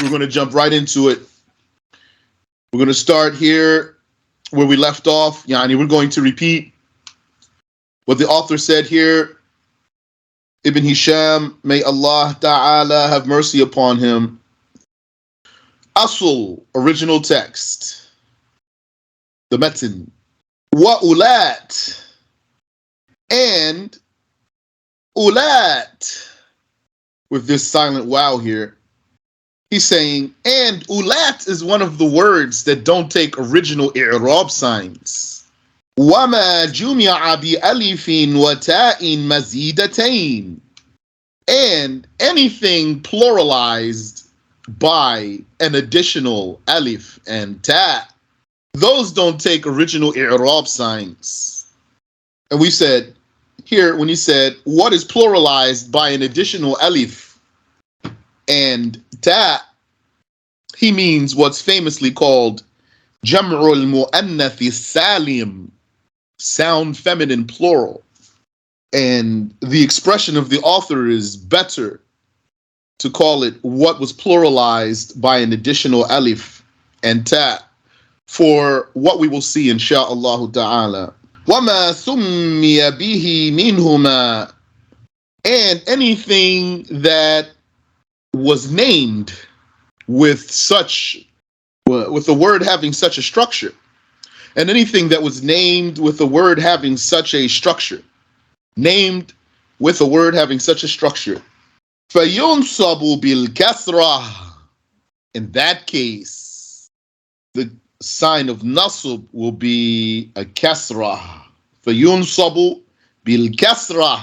We're going to jump right into it. We're going to start here where we left off. Yani, we're going to repeat what the author said here. Ibn Hisham, may Allah Ta'ala have mercy upon him. Asl, original text. The metin. Wa ulat. And ulat. With this silent wow here. He's saying, and ulat is one of the words that don't take original i'rab signs. وَمَا جُمِعَ بِأَلِفٍ وَتَاءٍ مَزِيدَتَيْنِ. And anything pluralized by an additional alif and ta, those don't take original i'rab signs. And we said, here when he said, what is pluralized by an additional alif and ta, he means what's famously called jam'ul mu'annath salim, sound feminine plural. And the expression of the author is better to call it what was pluralized by an additional alif and ta, for what we will see insha'Allah ta'ala. وَمَا ثُمِّيَ بِهِ مِنْهُمَا. And anything that was named with the word having such a structure. And anything that was named with the word having such a structure. Named with a word having such a structure. فَيُنْصَبُ بِالْكَثْرَةِ. In that case, the sign of nasb will be a kasrah. فَيُنْصَبُ بِالْكَثْرَةِ.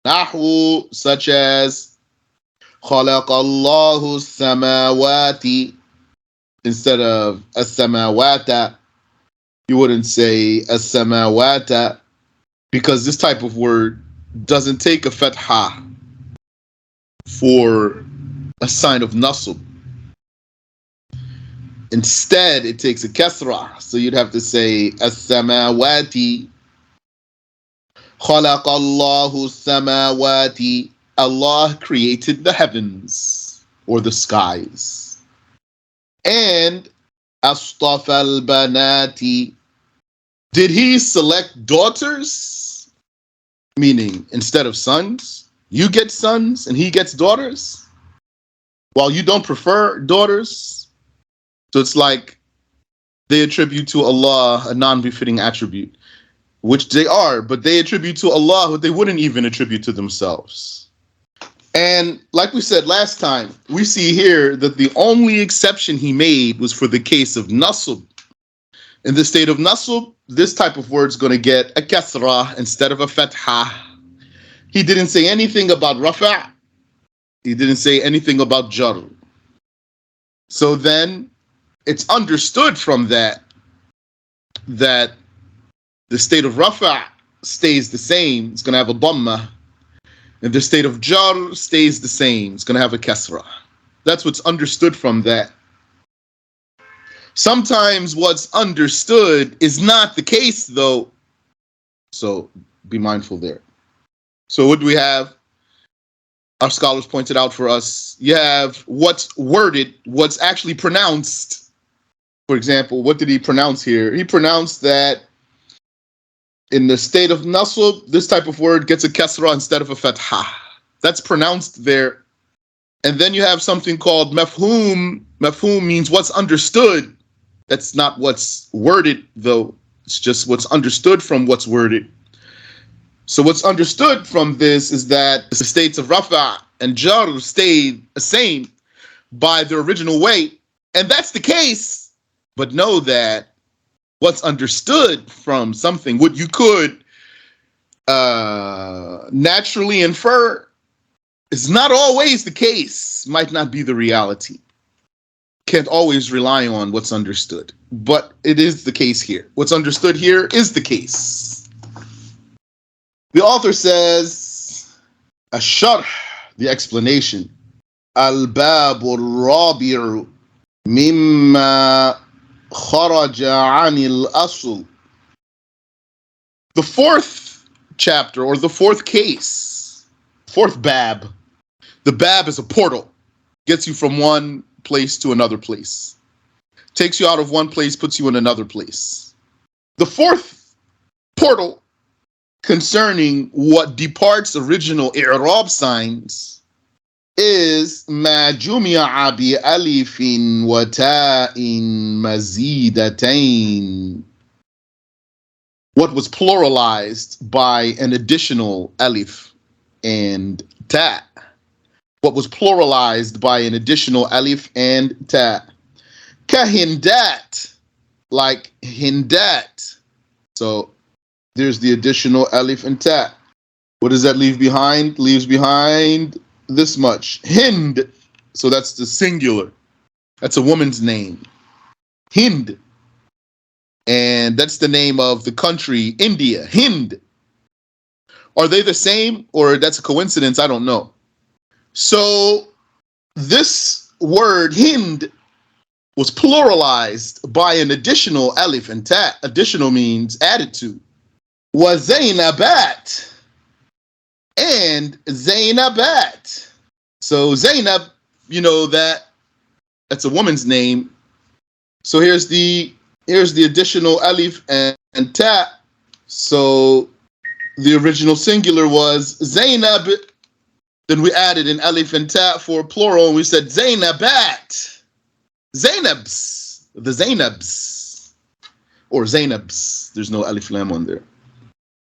naHw, such as خَلَقَ اللَّهُ السَّمَاوَاتِ. Instead of as-samawata, you wouldn't say as-samawata, because this type of word doesn't take a fatha for a sign of nasb. Instead, it takes a kasrah. So you'd have to say as-samawati. خَلَقَ اللَّهُ السَّمَاوَاتِ. Allah created the heavens or the skies. And أَصْطَفَ الْبَنَاتِ. Did he select daughters? Meaning, instead of sons, you get sons and he gets daughters? While you don't prefer daughters? So it's like they attribute to Allah a non-befitting attribute, which they are, but they attribute to Allah what they wouldn't even attribute to themselves. And like we said last time, we see here that the only exception he made was for the case of nasb. In the state of nasb, this type of word is going to get a kasrah instead of a fatha. He didn't say anything about rafa'. He didn't say anything about jar. So then it's understood from that the state of rafa' stays the same. It's going to have a dhamma. And the state of jar stays the same. It's going to have a kasrah. That's what's understood from that. Sometimes what's understood is not the case, though. So be mindful there. So what do we have? Our scholars pointed out for us. You have what's worded, what's actually pronounced. For example, what did he pronounce here? He pronounced that in the state of nasb, this type of word gets a kasrah instead of a fatha. That's pronounced there. And then you have something called mafhum. Mafhum means what's understood. That's not what's worded, though. It's just what's understood from what's worded. So what's understood from this is that the states of rafa' and jar stayed the same by their original weight. And that's the case. But know that what's understood from something, what you could naturally infer, is not always the case, might not be the reality. Can't always rely on what's understood, but it is the case here. What's understood here is the case. The author says, الشرح, the explanation, الباب الرابع مما خرج عن الأصل. The fourth chapter, or the fourth case, fourth bab. The bab is a portal. Gets you from one place to another place. Takes you out of one place, puts you in another place. The fourth portal concerning what departs original i'rab signs is ما جمع بألف وتاء مزيدتين. What was pluralized by an additional alif and ta. What was pluralized by an additional alif and ta. Kahindat, like hindat. So there's the additional alif and ta. What does that leave behind? Leaves behind this much. Hind. So that's the singular. That's a woman's name. Hind. And that's the name of the country, India. Hind. Are they the same or that's a coincidence? I don't know. So this word Hind was pluralized by an additional alif and ta. Additional means added to. Was Zainabat and Zainabat. So Zainab, you know that's a woman's name. So here's the additional alif and ta. So the original singular was Zainab. Then we added an alif and ta for plural, and we said Zainabat. Zainabs. The Zainabs. Or Zainabs. There's no alif lam on there.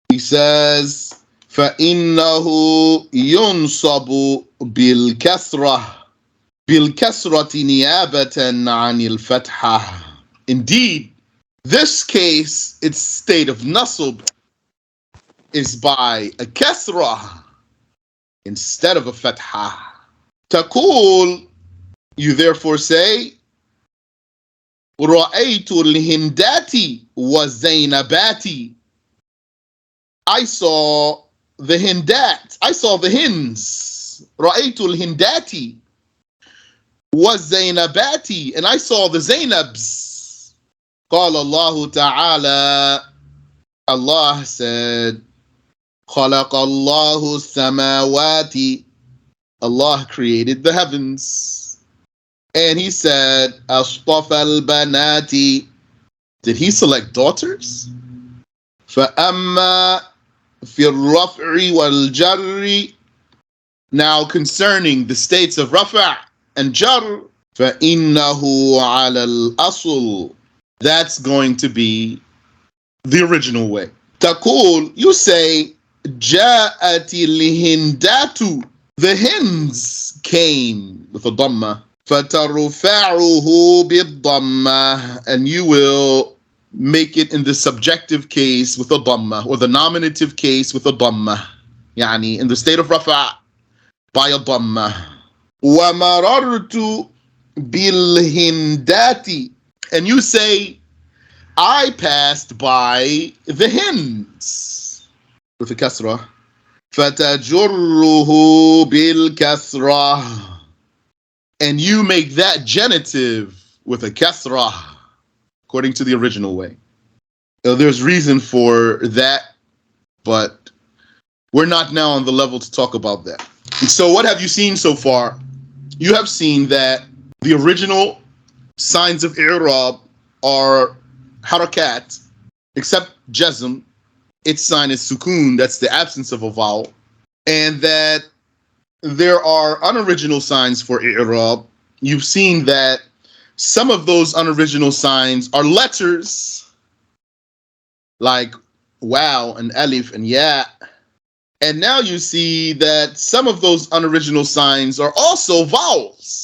He says, فَإِنَّهُ يُنصَبُ بِالْكَسْرَةِ نِيَابَةً عَنِ الْفَتْحَةِ. Indeed, this case, its state of nasb is by a kasrah instead of a fatha. Taqul, you therefore say, رَأَيْتُ الْهِنْدَاتِ وَالزَّيْنَبَاتِ. I saw the hindat. I saw the hinds. رَأَيْتُ الْهِنْدَاتِ وَالزَّيْنَبَاتِ. And I saw the Zainabs. قال الله تعالى. Allah said, خلق الله السماوات. Allah created the heavens. And he said, أصطفى البنات. Did he select daughters? فأما في الرفع والجر. Now concerning the states of rafa' and jar, فإنه على الأصل. That's going to be the original way. Taqul, you say, جاءت الهندات. The hinds came with a dhamma. فَتَرُفَعُهُ بِالضَّمَّةِ. And you will make it in the subjective case with a dhamma, or the nominative case with a dhamma. Yani in the state of rafa' by a dhamma. وَمَرَرْتُ بِالْهِنْدَاتِ. And you say, I passed by the hinds with a kasrah. فَتَجُرُّهُ بِالْكَسْرَةِ. And you make that genitive with a kasrah, according to the original way. Now, there's reason for that, but we're not now on the level to talk about that. So what have you seen so far? You have seen that the original signs of i'rab are harakat, except jazm. Its sign is sukun, that's the absence of a vowel. And that there are unoriginal signs for i'rab. You've seen that some of those unoriginal signs are letters, like waw and alif and ya. And now you see that some of those unoriginal signs are also vowels.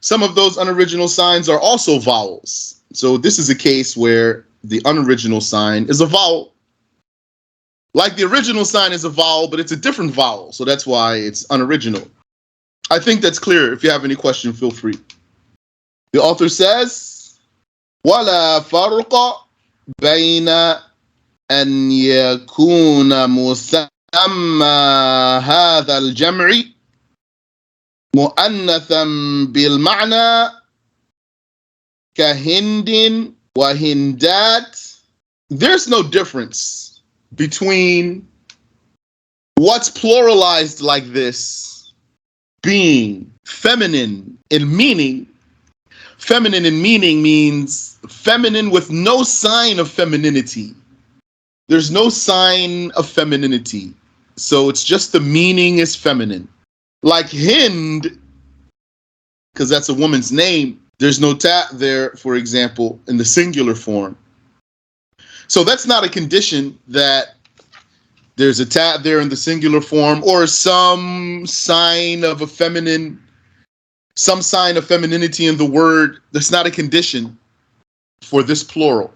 Some of those unoriginal signs are also vowels. So this is a case where the unoriginal sign is a vowel. Like the original sign is a vowel, but it's a different vowel. So that's why it's unoriginal. I think that's clear. If you have any question, feel free. The author says, وَلَا فَرْقَ بَيْنَ أَنْ يَكُونَ مُسَمَّى هَذَا الْجَمْعِ مُؤَنَّثًا بِالْمَعْنَى كَهِنْدٍ وَهِنْدَاتٍ. There's no difference between what's pluralized like this being feminine in meaning. Feminine in meaning means feminine with no sign of femininity. There's no sign of femininity. So it's just the meaning is feminine. Like Hind, because that's a woman's name, there's no ta there, for example, in the singular form. So that's not a condition that there's a ta there in the singular form or some sign of a feminine, some sign of femininity in the word. That's not a condition for this plural.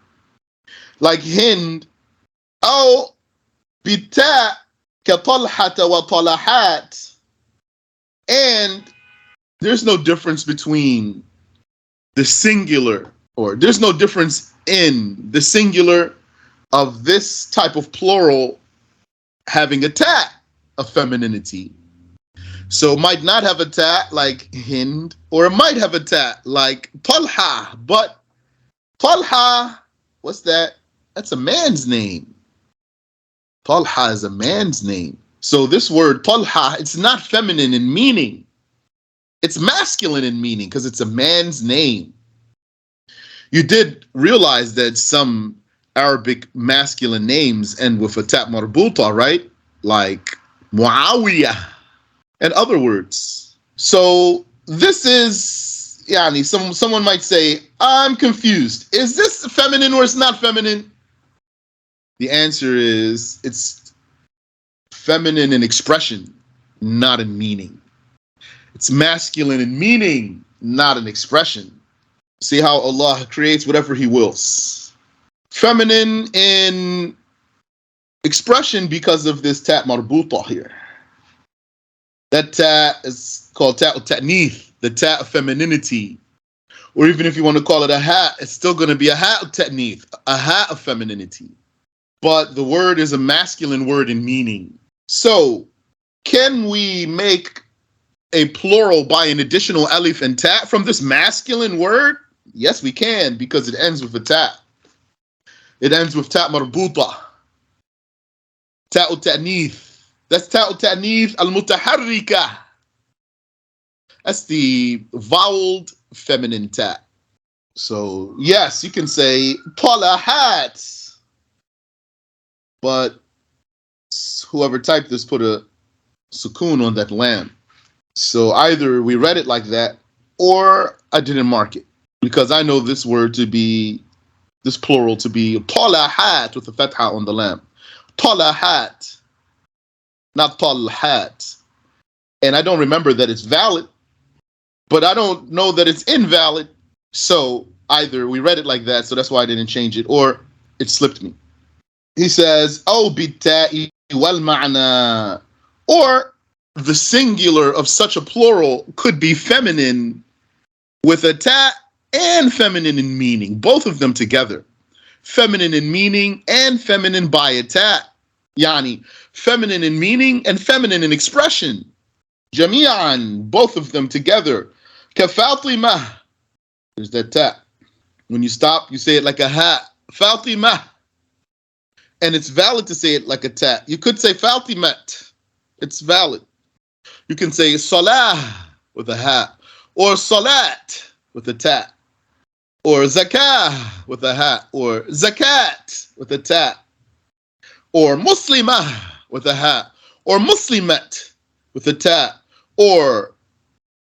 Like Hind, oh, bita katalhata wa talahat. And there's no difference between the singular, or there's no difference in the singular of this type of plural having a ta of femininity. So it might not have a ta like Hind, or it might have a ta like Talha. But Talha, what's that? That's a man's name. Talha is a man's name. So this word Talha, it's not feminine in meaning. It's masculine in meaning because it's a man's name. You did realize that some Arabic masculine names end with a ta marbuta, right? Like Muawiyah and other words. So this is, yani, someone might say, I'm confused. Is this feminine or it's not feminine? The answer is it's feminine in expression, not in meaning. It's masculine in meaning, not in expression. See how Allah creates whatever He wills. Feminine in expression because of this ta marbuta here. That ta is called ta ta'neeth, the ta of femininity. Or even if you want to call it a ha, it's still going to be a ha of ta'neeth, a ha of femininity. But the word is a masculine word in meaning. So, can we make a plural by an additional alif and ta from this masculine word? Yes, we can, because it ends with a ta. It ends with ta marbuta. Ta'u ta'neeth. That's ta'u ta'neeth al-mutaharrika. That's the voweled feminine ta. So, yes, you can say talahat. But whoever typed this put a sukoon on that lam. So either we read it like that, or I didn't mark it. Because I know this word to be, this plural to be talahat with a fatha on the lam. Talahat, not talhat. And I don't remember that it's valid, but I don't know that it's invalid. So either we read it like that, so that's why I didn't change it, or it slipped me. He says, oh, bitta'i wal ma'na. Or the singular of such a plural could be feminine with a ta and feminine in meaning, both of them together. Feminine in meaning and feminine by a ta. Yani, feminine in meaning and feminine in expression. Jami'an, both of them together. Ka Fatimah. There's that ta. When you stop, you say it like a ha. Fatimah. And it's valid to say it like a ta. You could say Fatimat. It's valid. You can say Salah with a ha. Or Salat with a ta. Or Zakah with a ha. Or Zakat with a ta. Or Muslimah with a ha. Or Muslimat with a ta. Or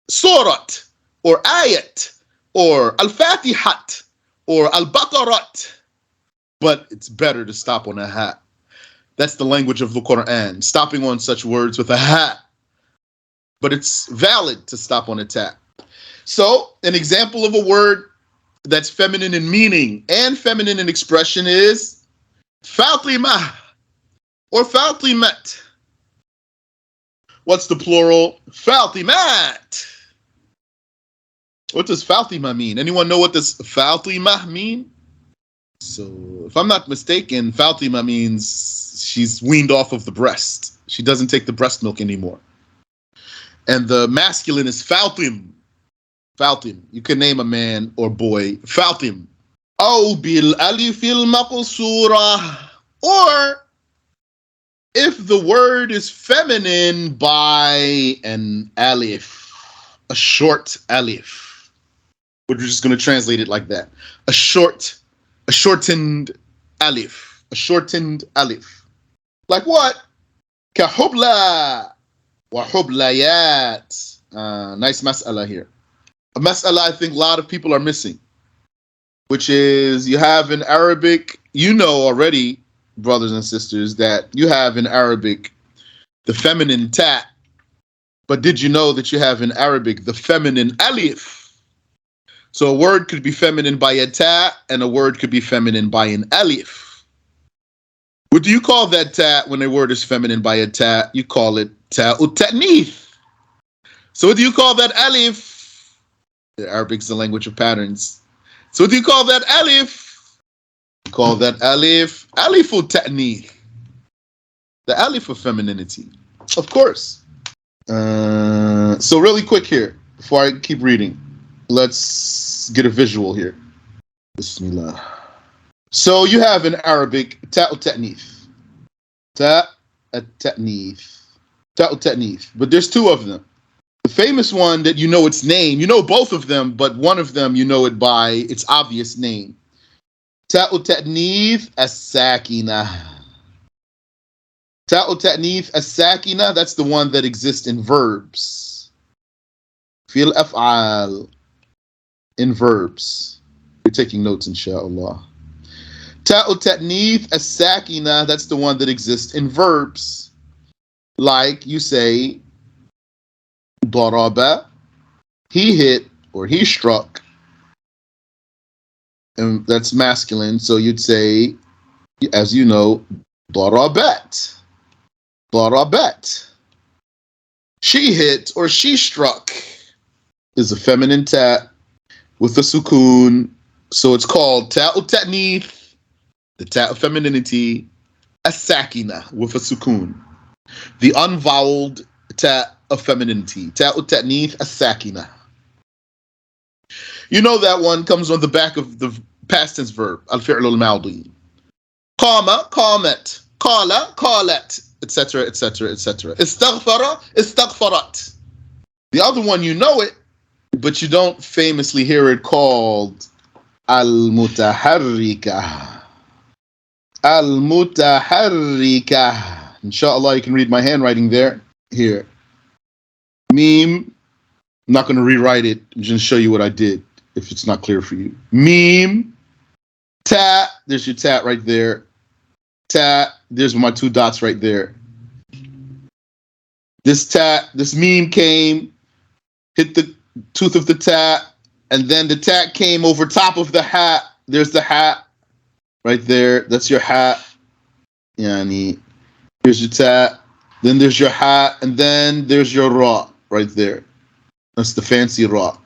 Surat. Or Ayat. Or Al-Fatihat. Or Al-Baqarat. But it's better to stop on a ha. That's the language of the Quran, stopping on such words with a ha. But it's valid to stop on a ta. So, an example of a word that's feminine in meaning and feminine in expression is Fatimah or Fatimat. What's the plural? Fatimat. What does Fatima mean? Anyone know what does Fatimah mean? So, if I'm not mistaken, Fatima means she's weaned off of the breast. She doesn't take the breast milk anymore. And the masculine is Fatim. Fatim. You can name a man or boy Fatim. أو بالألف المقصورة. Or if the word is feminine by an alif, a short alif. We're just going to translate it like that. A shortened alif. A shortened alif. Like what? Kahubla wa hublayat. Nice mas'ala here. A mas'ala I think a lot of people are missing, which is you have in Arabic, you know already, brothers and sisters, that you have in Arabic the feminine ta. But did you know that you have in Arabic the feminine alif? So a word could be feminine by a ta, and a word could be feminine by an alif. What do you call that ta when a word is feminine by a ta? You call it ta'ut ta'nith. So what do you call that alif? Arabic is the language of patterns. So what do you call that alif? You call that alif alifut ta'nith. The alif of femininity. Of course. So really quick here, before I keep reading, let's get a visual here. Bismillah. So you have in Arabic ta'ut ta'nith. Ta'ut ta'nith. Ta'ut ta'nith. But there's two of them. The famous one that you know its name, you know both of them, but one of them you know it by its obvious name. Ta'ut ta'nith as-sakina. Ta'ut ta'nith as-sakina, that's the one that exists in verbs. Fil af'al. In verbs. You're taking notes, inshallah. Ta'ut ta'nith as-sakina, that's the one that exists in verbs. Like you say, daraba, he hit or he struck. And that's masculine, so you'd say, as you know, darabat. Darabat. She hit or she struck is a feminine ta with a sukoon. So it's called ta'ut ta'nith, the ta of femininity, as-sakina with a sukoon. The unvoweled ta of femininity, ta'ut ta'nith as-sakina. You know that one comes on the back of the past tense verb, al-fi'l al-madi. Qama, qamat. Qala, qalat. Etc., etc., etc. Istaghfara, istaghfarat. The other one, you know it, but you don't famously hear it called al-mutaharrika. Al-mutaharrika. Inshallah, you can read my handwriting there. Here. Meme. I'm not going to rewrite it. I'm just going to show you what I did, if it's not clear for you. Meme. Ta. There's your tat right there. Ta. There's my two dots right there. This meme came, hit the tooth of the tat, and then the tat came over top of the hat. There's the hat right there. That's your hat. Yani, here's your tat. Then there's your hat, and then there's your ra right there. That's the fancy ra.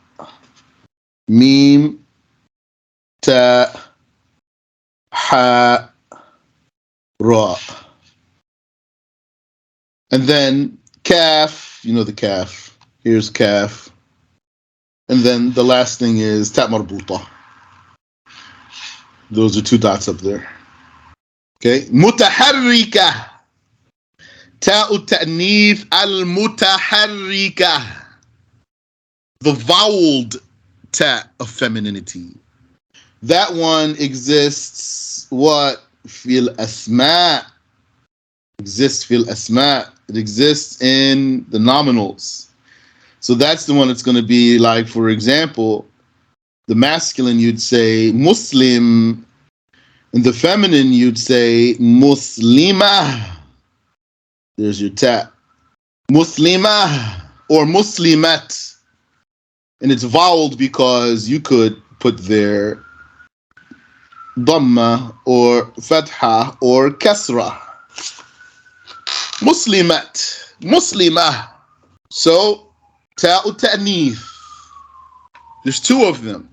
Meme, ta, ha, ra. And then kaf, you know the kaf. Here's kaf. And then the last thing is ta marbuta. Those are two dots up there. Okay. Mutaharrika. Ta'ut ta'nith al-mutaharrika. The voweled ta of femininity. That one exists what? Fil asma. Exists fil asma. It exists in the nominals. So that's the one that's going to be like, for example, the masculine you'd say Muslim, and the feminine you'd say Muslima. There's your ta. Muslima or Muslimat. And it's voweled because you could put there Dhamma or Fatha or Kasra. Muslimat. Muslimah. So, ta'ut ta'nith. There's two of them.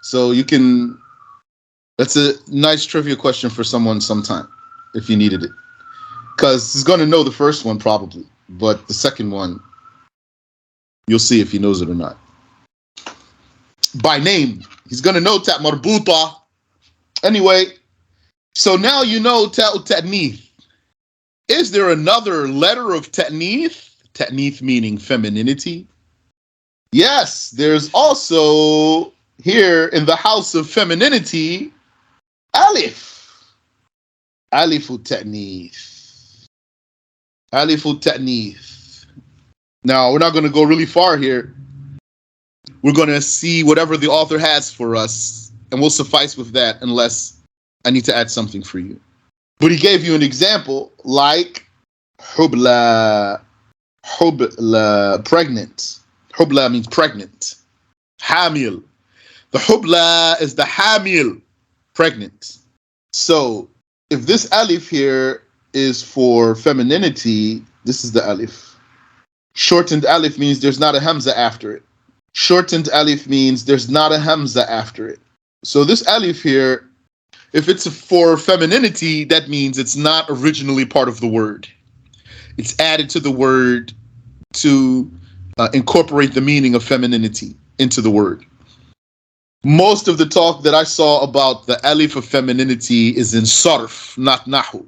So you can, that's a nice trivia question for someone sometime, if you needed it. Because he's going to know the first one probably, but the second one, you'll see if he knows it or not. By name, he's going to know ta marbuta. Anyway, so now you know ta'ut ta'nith. Is there another letter of ta'neeth? Ta'neeth meaning femininity. Yes, there's also here in the house of femininity, alif. Alifu ta'neeth. Alifu ta'neeth. Now, we're not going to go really far here. We're going to see whatever the author has for us, and we'll suffice with that unless I need to add something for you. But he gave you an example like hubla, pregnant. Hubla means pregnant. Hamil. The hubla is the hamil, pregnant. So if this alif here is for femininity, this is the alif. Shortened alif means there's not a hamza after it. Shortened alif means there's not a hamza after it. So this alif here, if it's for femininity, that means it's not originally part of the word. It's added to the word to incorporate the meaning of femininity into the word. Most of the talk that I saw about the alif of femininity is in sarf, not naHw.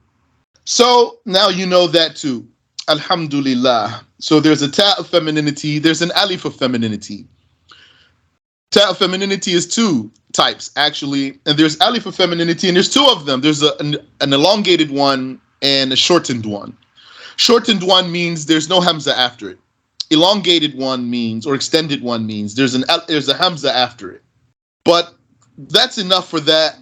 So now you know that too. Alhamdulillah. So there's a ta of femininity, there's an alif of femininity. Ta of femininity is two types, actually, and there's alif of femininity, and there's two of them. There's an elongated one and a shortened one. Shortened one means there's no hamza after it. Elongated one means, or extended one means, there's a hamza after it. But that's enough for that.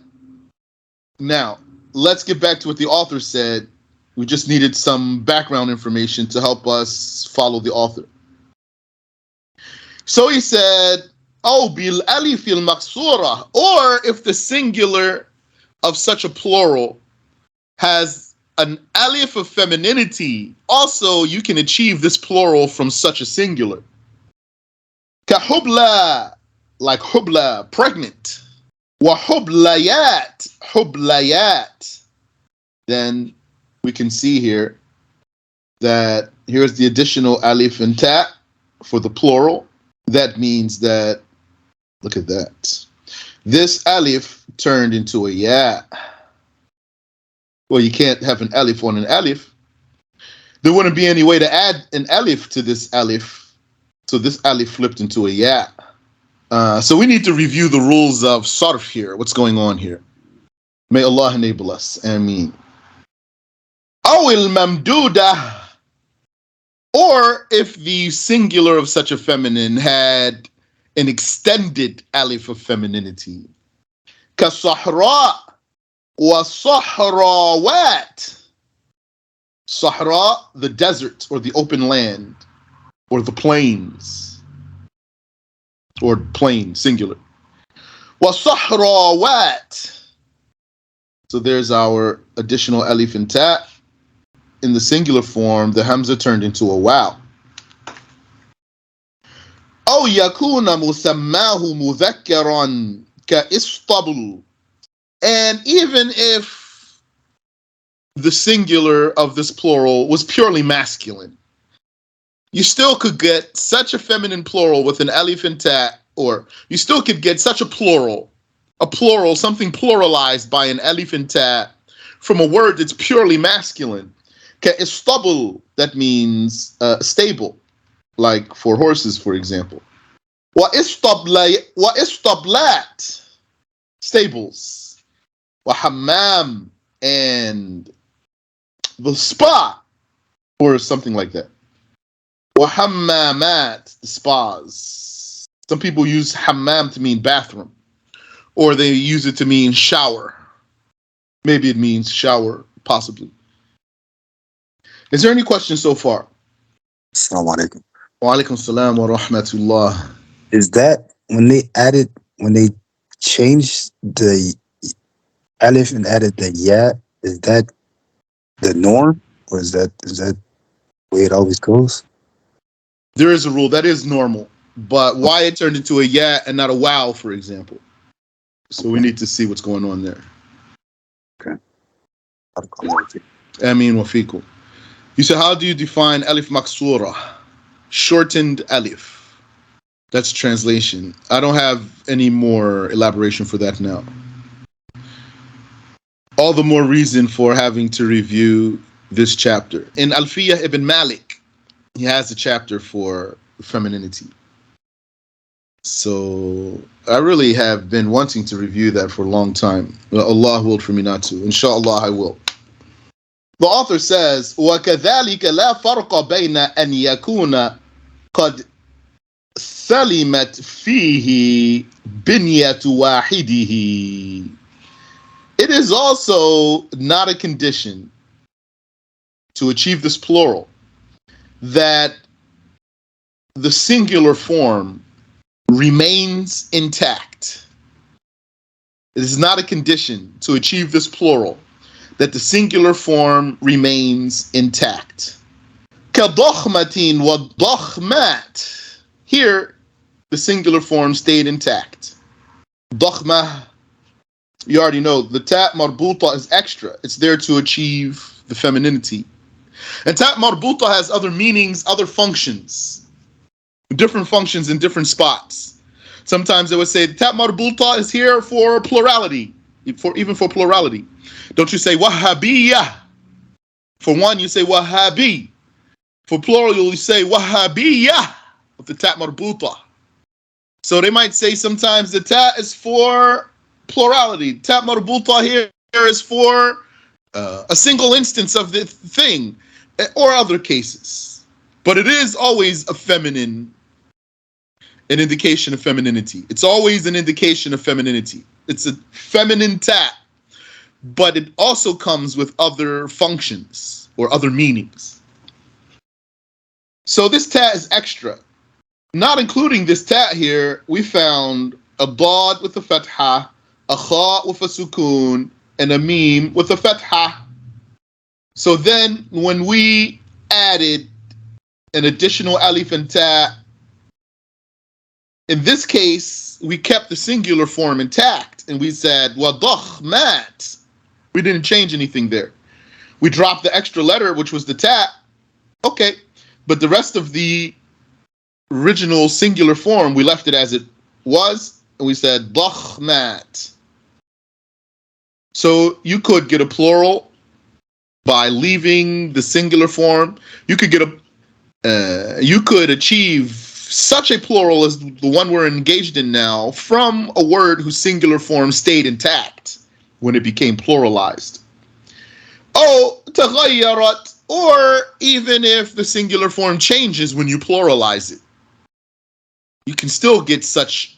Now, let's get back to what the author said. We just needed some background information to help us follow the author. So he said, oh, bil alif al maksura, or if the singular of such a plural has an alif of femininity, also you can achieve this plural from such a singular. Ka hubla, like hubla, pregnant. Wa hublayat, hublayat. Then we can see here that here's the additional alif and ta for the plural. That means that, look at that. This alif turned into a ya. Well, you can't have an alif on an alif. There wouldn't be any way to add an alif to this alif. So this alif flipped into a ya. So we need to review the rules of sarf here. What's going on here? May Allah enable us. Ameen. Awil mamduda. Or if the singular of such a feminine had an extended alif of femininity. Ka sahra wa sahrawat. Sahra, the desert or the open land or the plains. Or plain, singular. Wa sahrawat. So there's our additional alif and ta. In the singular form, the hamza turned into a wow. أو يكون مسماه مذكرا كإسطبل. And even if the singular of this plural was purely masculine, you still could get such a feminine plural with an alif and ta, or you still could get such a plural, something pluralized by an alif and ta from a word that's purely masculine. Ka'istabl, that means stable, like for horses, for example. Wa istablat, stables. Wa hammam, and the spa, or something like that. Wa hammamat, the spas. Some people use hammam to mean bathroom, or they use it to mean shower. Maybe it means shower, possibly. Is there any questions so far? Assalamu alaikum. Wa alaikum salam wa rahmatullah. Is that when they changed the alif and added the ya, is that the norm? Or is that the way it always goes? There is a rule that is normal, but why it turned into a ya and not a wow, for example? So we need to see what's going on there. Okay. Ameen wa fikum. You said, how do you define alif maksura? Shortened alif. That's translation. I don't have any more elaboration for that now. All the more reason for having to review this chapter. In Alfiyah ibn Malik, he has a chapter for femininity. So I really have been wanting to review that for a long time. Allah willed for me not to. Inshallah, I will. The author says, وَكَذَلِكَ لَا فَرْقَ بَيْنَ أَنْ يَكُونَ قَدْ سَلِمَتْ فِيهِ بِنْيَةُ وَاحِدِهِ. It is also not a condition to achieve this plural that the singular form remains intact. It is not a condition to achieve this plural that the singular form remains intact. كَضَخْمَةٍ وَضَخْمَاتٍ. Here, the singular form stayed intact. ضخمة, you already know, the ta marbuta is extra. It's there to achieve the femininity. And ta marbuta has other meanings, other functions. Different functions in different spots. Sometimes they would say the ta marbuta is here for plurality, even for plurality. Don't you say Wahhabiyya? For one, you say Wahhabi. For plural, you say Wahhabiyya with the ta marbuta. So they might say sometimes the ta is for plurality. Ta marbuta here is for a single instance of the thing, or other cases. But it is always a feminine, an indication of femininity. It's always an indication of femininity. It's a feminine ta, but it also comes with other functions or other meanings. So this ta is extra. Not including this ta here, we found a dad with a fatha, a kha with a sukoon, and a mim with a fatha. So then when we added an additional alif and ta, in this case, we kept the singular form intact, and we said وَضَخْمَاتٍ. We didn't change anything there. We dropped the extra letter, which was the ta. Okay, but the rest of the original singular form, we left it as it was, and we said ضَخْمَاتٍ. So you could get a plural by leaving the singular form. You could get you could achieve such a plural as the one we're engaged in now from a word whose singular form stayed intact when it became pluralized. Oh, تغيرت, or even if the singular form changes when you pluralize it, you can still get such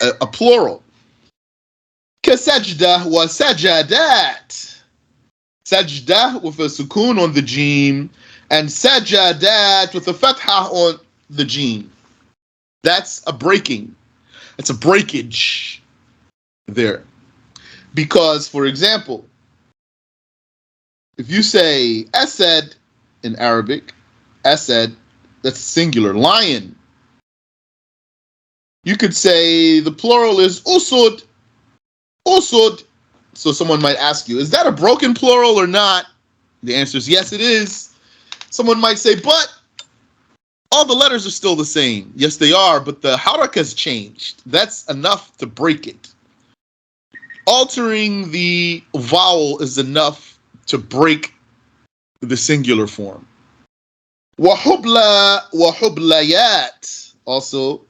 a plural. كسجدة وسجدات. Sajdah with a sukoon on the jim, and sajadat with a fatha on the jim. That's a breaking. It's a breakage there. Because, for example, if you say asad in Arabic, asad, that's singular, lion. You could say the plural is usud, usud. So someone might ask you, is that a broken plural or not? The answer is yes, it is. Someone might say, but all the letters are still the same. Yes, they are, but the harak has changed. That's enough to break it. Altering the vowel is enough to break the singular form. Wahubla, wahublayat. Also,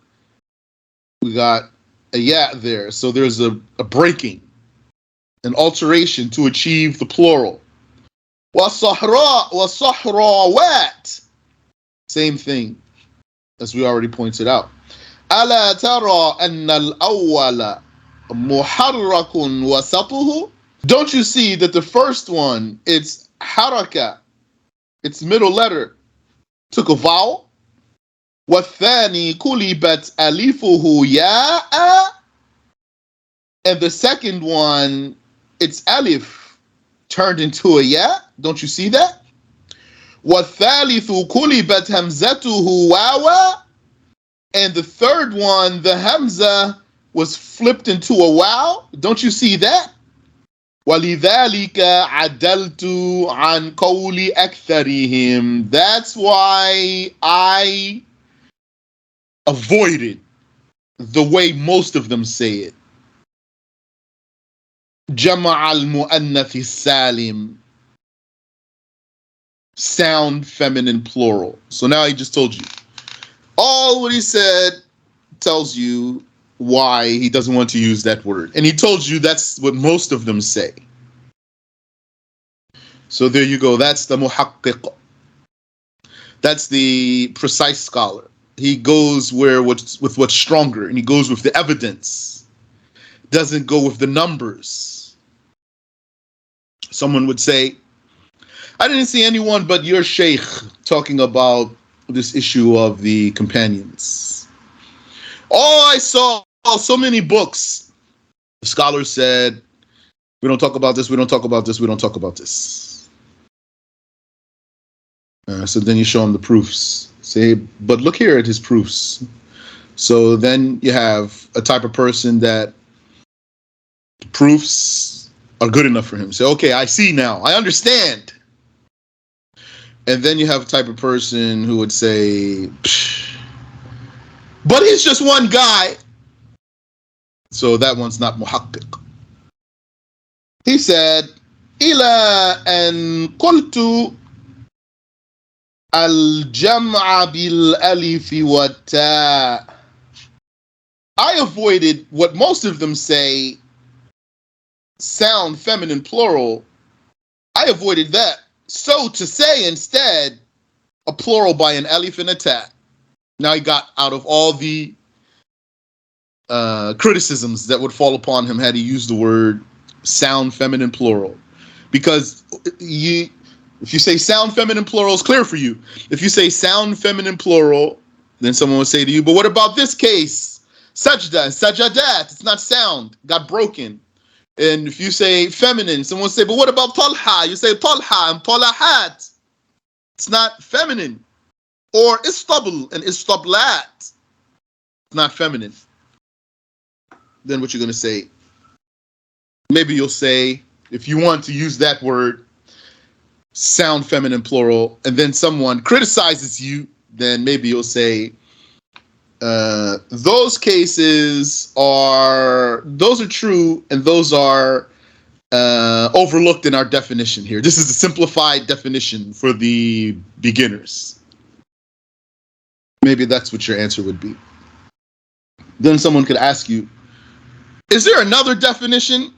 we got a yat there. So there's a breaking, an alteration to achieve the plural. وَالصَّحْرَاء وَالصَّحْرَاوَاتِ. Same thing, as we already pointed out. أَلَا تَرَى أَنَّ الْأَوَّلَ مُحَرَّكٌ وَسَطُهُ. Don't you see that the first one, it's haraka, its middle letter, took a vowel. وَالثَّانِي كُلِبَتْ أَلِفُهُ يَاءً. And the second one, its alif turned into a ya. Don't you see that? وَالثَّالِثُ كُلِبَتْ هَمْزَتُهُ وَاوًا. And the third one, the hamza was flipped into a wow. Don't you see that? وَلِذَلِكَ عَدَلْتُ عَنْ قَوْلِ أَكْثَرِهِمْ. That's why I avoided the way most of them say it. جمع المؤنث السالم. sound feminine plural. So now he just told you. All what he said tells you why he doesn't want to use that word. And he told you that's what most of them say. So there you go. That's the muhaqqiq. That's the precise scholar. He goes with what's stronger, and he goes with the evidence. Doesn't go with the numbers. Someone would say, I didn't see anyone but your sheikh talking about this issue of the companions. Oh, I saw so many books. The scholars said, we don't talk about this, we don't talk about this, we don't talk about this. So then you show him the proofs. Say, but look here at his proofs. So then you have a type of person that the proofs are good enough for him. Say, okay, I see now, I understand. And then you have a type of person who would say, but he's just one guy. So that one's not muhaqqiq. He said, Ila an qultu al-jam'a bil-alif wa ta. I avoided what most of them say, sound feminine plural. I avoided that. So to say instead a plural by an alif and a ta. Now he got out of all the criticisms that would fall upon him had he used the word sound feminine plural. Because if you say sound feminine plural, it's clear for you. If you say sound feminine plural, then someone would say to you, but what about this case? Sajda, sajadat, it's not sound, got broken. And if you say feminine, someone would say, but what about talha? You say talha and talahat. It's not feminine. Or istabl and istablat. It's not feminine. Then what you're going to say? Maybe you'll say, if you want to use that word, sound feminine plural, and then someone criticizes you, then maybe you'll say, those cases those are true, and those are overlooked in our definition here. This is a simplified definition for the beginners. Maybe that's what your answer would be. Then someone could ask you, is there another definition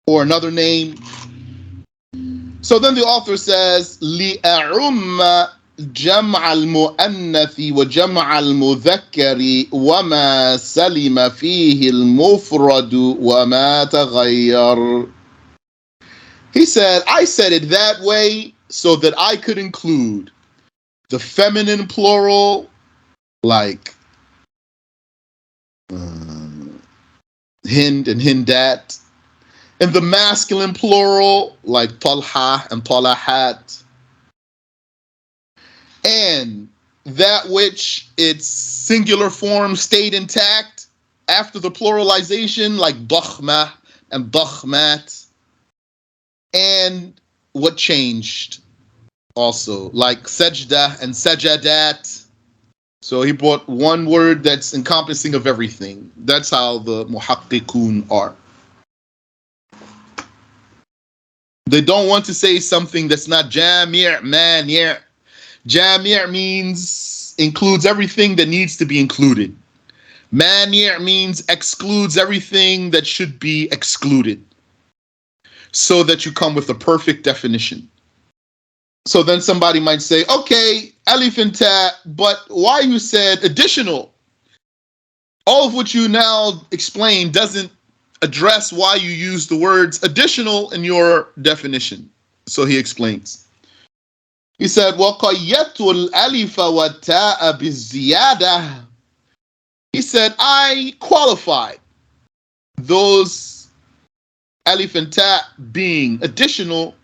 or another name? So then the author says, لِأَعُمَّ جَمْعَ الْمُؤَنَّثِ وَجَمْعَ الْمُذَكَّرِ وَمَا سَلِمَ فِيهِ الْمُفْرَدُ وَمَا تَغَيَّرَ. He said, I said it that way so that I could include the feminine plural, like Hind and Hindat, and the masculine plural, like Talha and Talahat, and that which its singular form stayed intact after the pluralization, like Dakhma and Dakhmat, and what changed also, like Sajda and Sajadat. So he brought one word that's encompassing of everything. That's how the muhaqqiqun are. They don't want to say something that's not jami' mani'. Jami' includes everything that needs to be included. Mani' means excludes everything that should be excluded, so that you come with a perfect definition. So then somebody might say, okay, alif and ta, but why you said additional? All of what you now explain doesn't address why you use the words additional in your definition. So he explains. He said, وَقَيَّتُ الْأَلِفَ وَالتَّاءَ بِالزِّيَادَةِ. He said, I qualified those alif and ta being additional,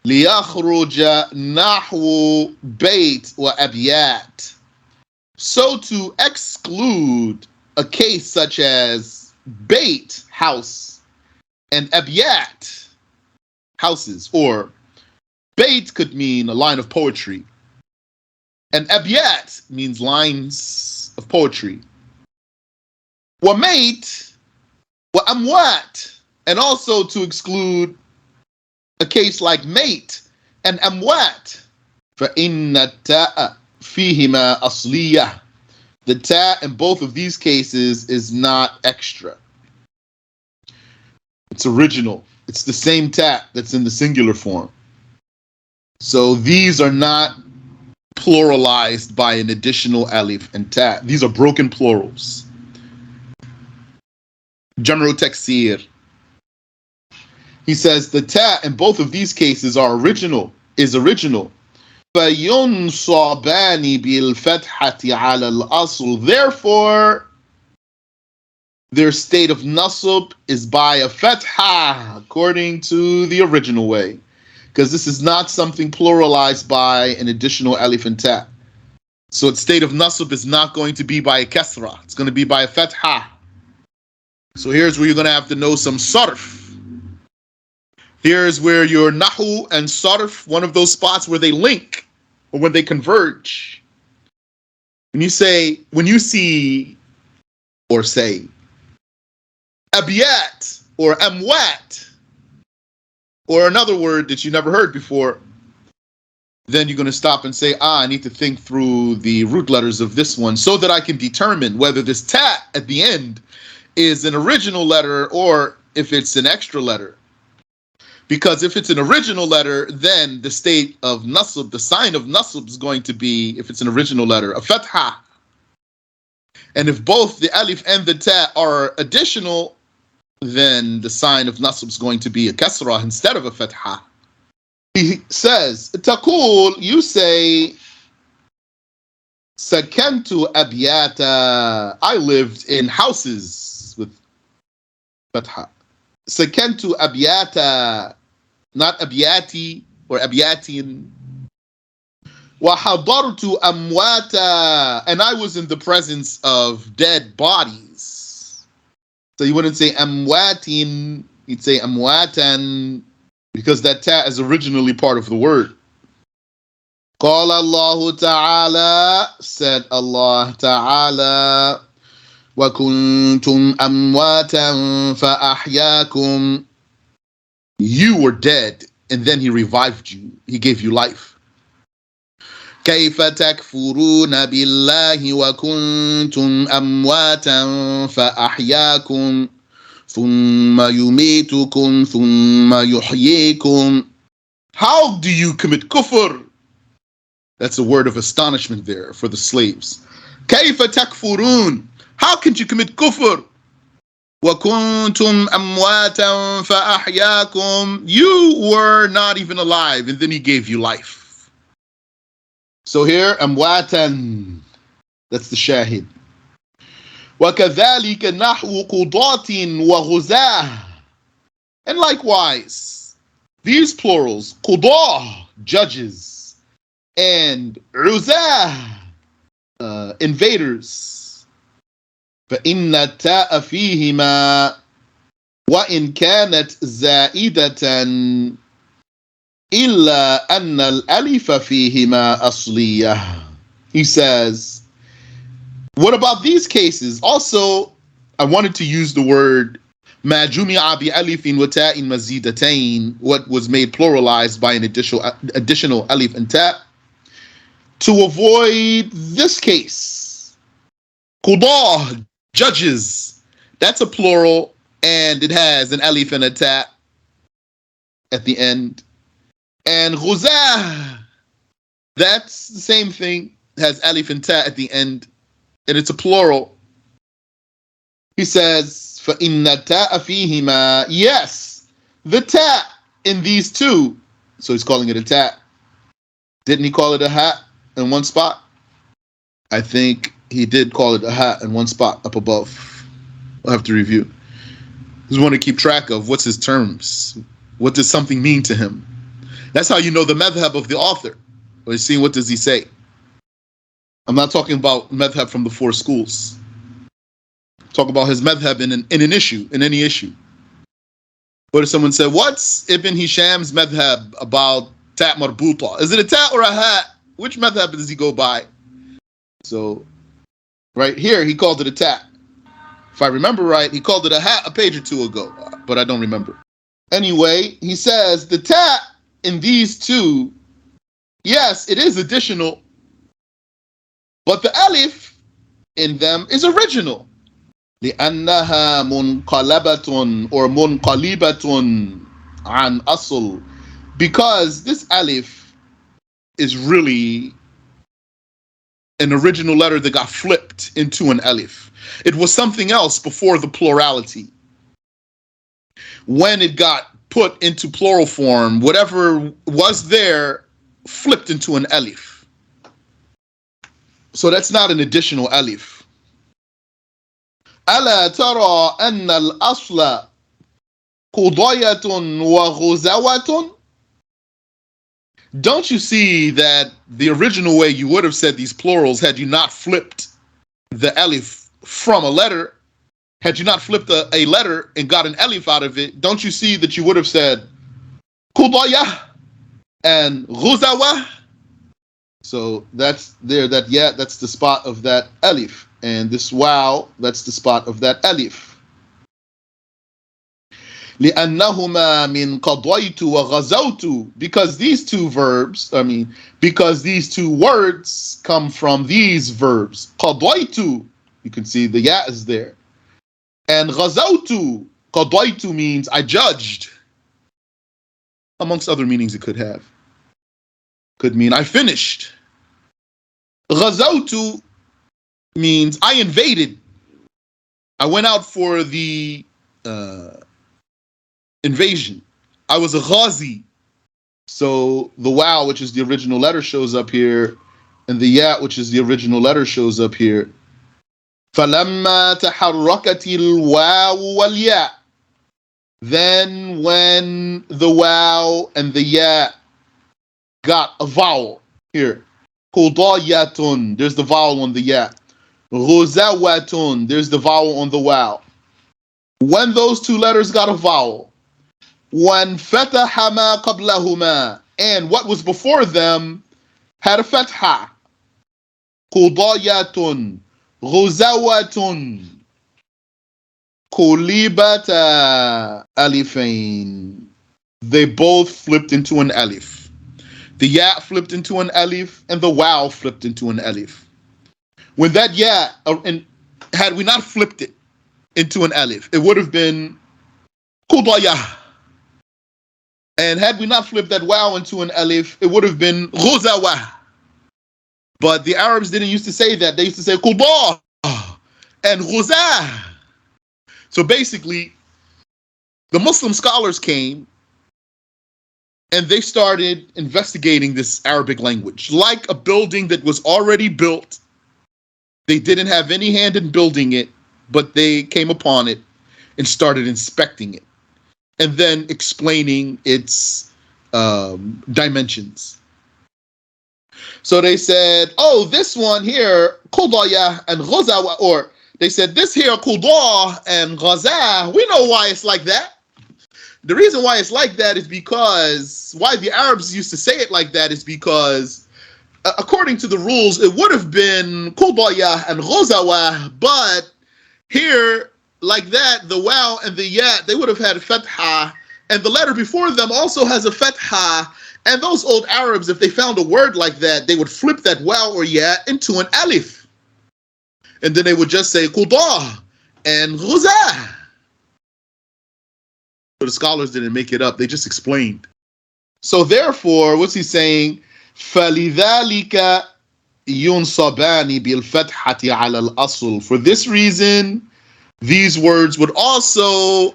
لِيَخْرُجَ naHw بَيْت وَأَبْيَاتِ. So to exclude a case such as bait, house, and abyat, houses, or bait could mean a line of poetry, and abyat means lines of poetry. Wamait, wa amwat, and also to exclude a case like mate and amwat, فإن التاء فيهما أصلية. The ta in both of these cases is not extra. It's original. It's the same ta that's in the singular form. So these are not pluralized by an additional alif and ta. These are broken plurals. General Taksir. He says the ta in both of these cases is original. فَيُنْصَبَانِ بِالْفَتْحَةِ عَلَى الْأَصْلِ. Therefore, their state of nasb is by a fatha, according to the original way. Because this is not something pluralized by an additional alif and ta. So its state of nasb is not going to be by a kasra. It's going to be by a fatha. So here's where you're going to have to know some sarf. Here's where your naHw and sarf, one of those spots where they link or when they converge. When you see or say abiyat or amwat or another word that you never heard before, then you're going to stop and say, I need to think through the root letters of this one so that I can determine whether this ta at the end is an original letter or if it's an extra letter. Because if it's an original letter, then the state of nasb, the sign of nasb is going to be, if it's an original letter, a fatha. And if both the alif and the ta are additional, then the sign of nasb is going to be a kasra instead of a fatha. He says, taqul, you say, sakantu abiyata, I lived in houses with fatha. Sakantu abiyata, not abiyati or abiyatin. Wa hadartu amwata, and I was in the presence of dead bodies. So you wouldn't say amwatin, you'd say amwatan, because that ta is originally part of the word. Qala Allah Ta'ala, said Allah Ta'ala, wa kuntum amwatan fa ahyakum. You were dead, and then he revived you. He gave you life. كيف تكفرون بالله وكنتم أمواتا فأحياكم ثم يميتكم ثم يحييكم. How do you commit kufr? That's a word of astonishment there for the slaves. كيف تكفرون? How can you commit kufr? وَكُنْتُمْ أَمْوَاتًا فَأَحْيَاكُمْ. You were not even alive, and then he gave you life. So here, أَمْوَاتًا, that's the shahid. وَكَذَلِكَ نَحْوُ قُضَاةٍ وَغُزَاةٍ. And likewise, these plurals, قُضَاة, judges, and عُزَاة, invaders. فإن التاء فيهما وإن كانت زائدة إلا أن الألف فيهما أصلية. He says, what about these cases? Also, I wanted to use the word ما جمع بألف وتاء مزيدتين, what was made pluralized by an additional alif and ta, to avoid this case. قضاة, judges, that's a plural, and it has an alif and a ta at the end. And ghuzah, that's the same thing, has alif and ta at the end, and it's a plural. He says, فَإِنَّ التَّاءَ فِيهِمَا. Yes, the ta in these two. So he's calling it a ta. Didn't he call it a ha in one spot? I think he did call it a ha in one spot up above. I'll have to review. Just want to keep track of what's his terms. What does something mean to him? That's how you know the madhab of the author. Or you see, what does he say? I'm not talking about madhab from the four schools. Talk about his madhab in an issue, in any issue. What if someone said, what's Ibn Hisham's madhab about ta' marbuta? Is it a ta' or a ha? Which madhab does he go by? So, right here, he called it a ta'. If I remember right, he called it a ha a page or two ago, but I don't remember. Anyway, he says the ta' in these two Yes, it is additional, but the alif in them is original. لأنها منقلبة or منقلبة عن أصل, because this alif is really an original letter that got flipped into an alif. It was something else before the plurality. When it got put into plural form, whatever was there flipped into an alif. So that's not an additional alif. ألا ترى أن الأصل قضية وغزوة? Don't you see that the original way you would have said these plurals had you not flipped the alif from a letter, had you not flipped a letter and got an alif out of it, don't you see that you would have said qudaya and ghuzawa? So that's there, that yeah, that's the spot of that alif. And this wow, that's the spot of that alif. لأنهما من قضيت وغزوت, because these two verbs, because these two words come from these verbs. قضيت, you can see the ya is there. And غزوت, قضيت means I judged. Amongst other meanings it could have. Could mean I finished. غزوت means I invaded. I went out for the invasion. I was a ghazi. So the wow, which is the original letter, shows up here, and the ya, which is the original letter, shows up here. فَلَمَّا تَحَرَّكَتِ الْوَاوُ وَالْيَاءُ, then when the wow and the ya got a vowel here. قُضَيَّةٌ, there's the vowel on the ya. غُزَوَةٌ, there's the vowel on the wow. When those two letters got a vowel, وَانْفَتَحَ مَا قَبْلَهُمَا, and what was before them had a fatha. قُضَيَّةٌ غُزَوَةٌ قُلِبَتَ أَلِفَيْن, they both flipped into an alif. The ya flipped into an alif, and the wow flipped into an alif. When that ya, and had we not flipped it into an alif, it would have been قُضَيَّة. And had we not flipped that wow into an alif, it would have been ghuzawa. But the Arabs didn't used to say that. They used to say qudah and ghuzah. So basically, the Muslim scholars came and they started investigating this Arabic language. Like a building that was already built, they didn't have any hand in building it, but they came upon it and started inspecting it, and then explaining its dimensions. So they said, oh, this one here, Qudaya and Ghaza, or they said, this here, Qudah and Ghaza, we know why it's like that. The reason why it's like that is because, why the Arabs used to say it like that is because, according to the rules, it would have been Qudaya and Ghazawa, but here, like that, the wow and the ya, they would have had fatha, and the letter before them also has a fatha, and those old Arabs, if they found a word like that, they would flip that wow or ya into an alif, and then they would just say qudah and ghuzah. So the scholars didn't make it up, they just explained. So therefore, what's he saying? فَلِذَلِكَ يُنْصَبَانِ بِالْفَتْحَةِ عَلَى الْأَصْلِ. For this reason, these words would also,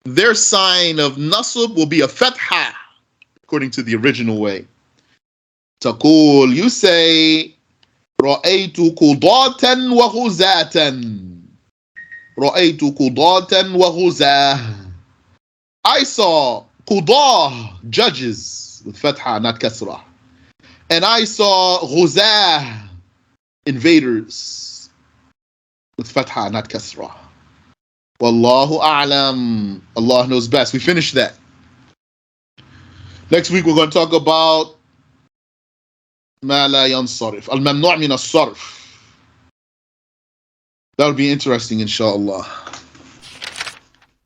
their sign of nasb will be a fatha, according to the original way. تقول, you say, رأيت قضاة وغزاة. رأيت قضاة وغزاة. I saw qudah, judges, with fatha, not kasrah. And I saw ghuzah, invaders, with fatha, not kasrah. Wallahu a'lam. Allah knows best. We finished that. Next week we're going to talk about ما لا ينصرف, الممنوع من الصرف. That'll be interesting, inshallah.